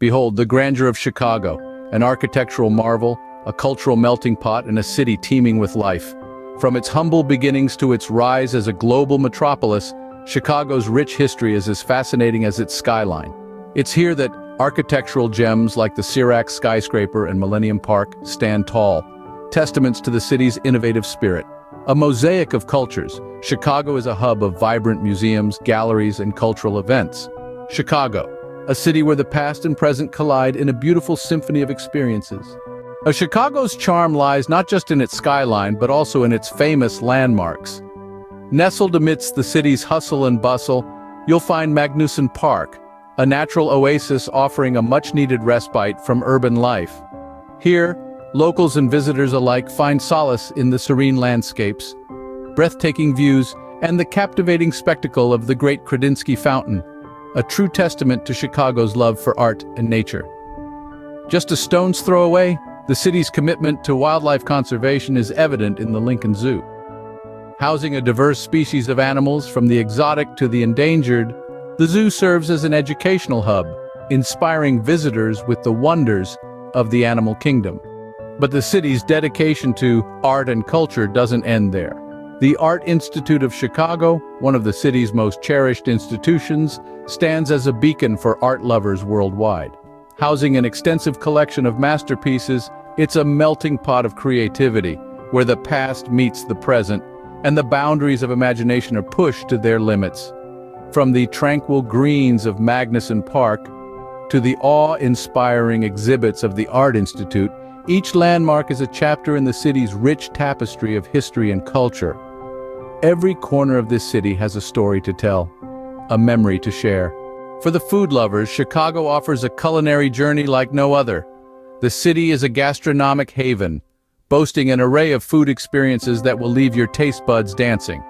Behold, the grandeur of Chicago, an architectural marvel, a cultural melting pot, and a city teeming with life. From its humble beginnings to its rise as a global metropolis, Chicago's rich history is as fascinating as its skyline. It's here that architectural gems like the Sirac skyscraper and Millennium Park stand tall, testaments to the city's innovative spirit. A mosaic of cultures, Chicago is a hub of vibrant museums, galleries, and cultural events. Chicago, a city where the past and present collide in a beautiful symphony of experiences. Chicago's charm lies not just in its skyline, but also in its famous landmarks. Nestled amidst the city's hustle and bustle, you'll find Magnuson Park, a natural oasis offering a much-needed respite from urban life. Here, locals and visitors alike find solace in the serene landscapes, breathtaking views, and the captivating spectacle of the Great Kredinsky Fountain, a true testament to Chicago's love for art and nature. Just a stone's throw away, the city's commitment to wildlife conservation is evident in the Lincoln Zoo. Housing a diverse species of animals from the exotic to the endangered, the zoo serves as an educational hub, inspiring visitors with the wonders of the animal kingdom. But the city's dedication to art and culture doesn't end there. The Art Institute of Chicago, one of the city's most cherished institutions, stands as a beacon for art lovers worldwide. Housing an extensive collection of masterpieces, it's a melting pot of creativity, where the past meets the present, and the boundaries of imagination are pushed to their limits. From the tranquil greens of Magnuson Park to the awe-inspiring exhibits of the Art Institute, each landmark is a chapter in the city's rich tapestry of history and culture. Every corner of this city has a story to tell, a memory to share. For the food lovers, Chicago offers a culinary journey like no other. The city is a gastronomic haven, boasting an array of food experiences that will leave your taste buds dancing.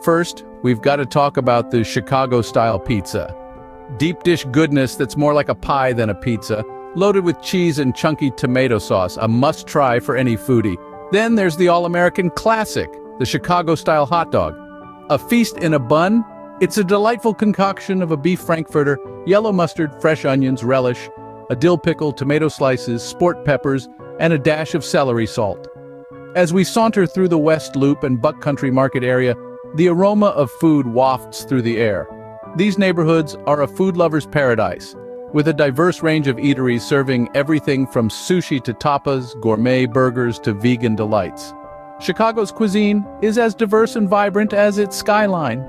First, we've got to talk about the Chicago-style pizza. Deep dish goodness that's more like a pie than a pizza, loaded with cheese and chunky tomato sauce, a must-try for any foodie. Then there's the all-American classic, the Chicago-style hot dog. A feast in a bun? It's a delightful concoction of a beef frankfurter, yellow mustard, fresh onions, relish, a dill pickle, tomato slices, sport peppers, and a dash of celery salt. As we saunter through the West Loop and Buck Country Market area, the aroma of food wafts through the air. These neighborhoods are a food lover's paradise, with a diverse range of eateries serving everything from sushi to tapas, gourmet burgers to vegan delights. Chicago's cuisine is as diverse and vibrant as its skyline.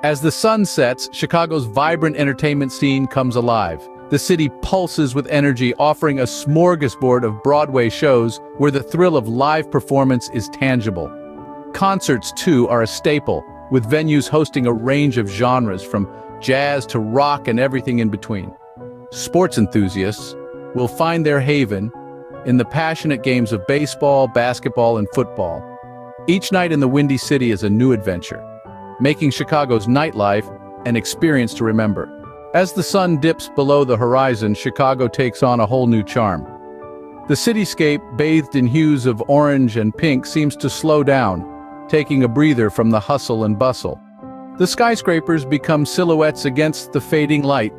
As the sun sets, Chicago's vibrant entertainment scene comes alive. The city pulses with energy, offering a smorgasbord of Broadway shows where the thrill of live performance is tangible. Concerts, too, are a staple, with venues hosting a range of genres from jazz to rock and everything in between. Sports enthusiasts will find their haven in the passionate games of baseball, basketball, and football. Each night in the Windy City is a new adventure, making Chicago's nightlife an experience to remember. As the sun dips below the horizon, Chicago takes on a whole new charm. The cityscape, bathed in hues of orange and pink, seems to slow down, taking a breather from the hustle and bustle. The skyscrapers become silhouettes against the fading light,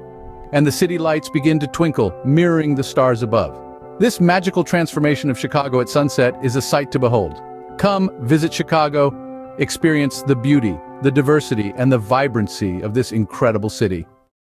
and the city lights begin to twinkle, mirroring the stars above. This magical transformation of Chicago at sunset is a sight to behold. Come, visit Chicago, experience the beauty, the diversity, and the vibrancy of this incredible city.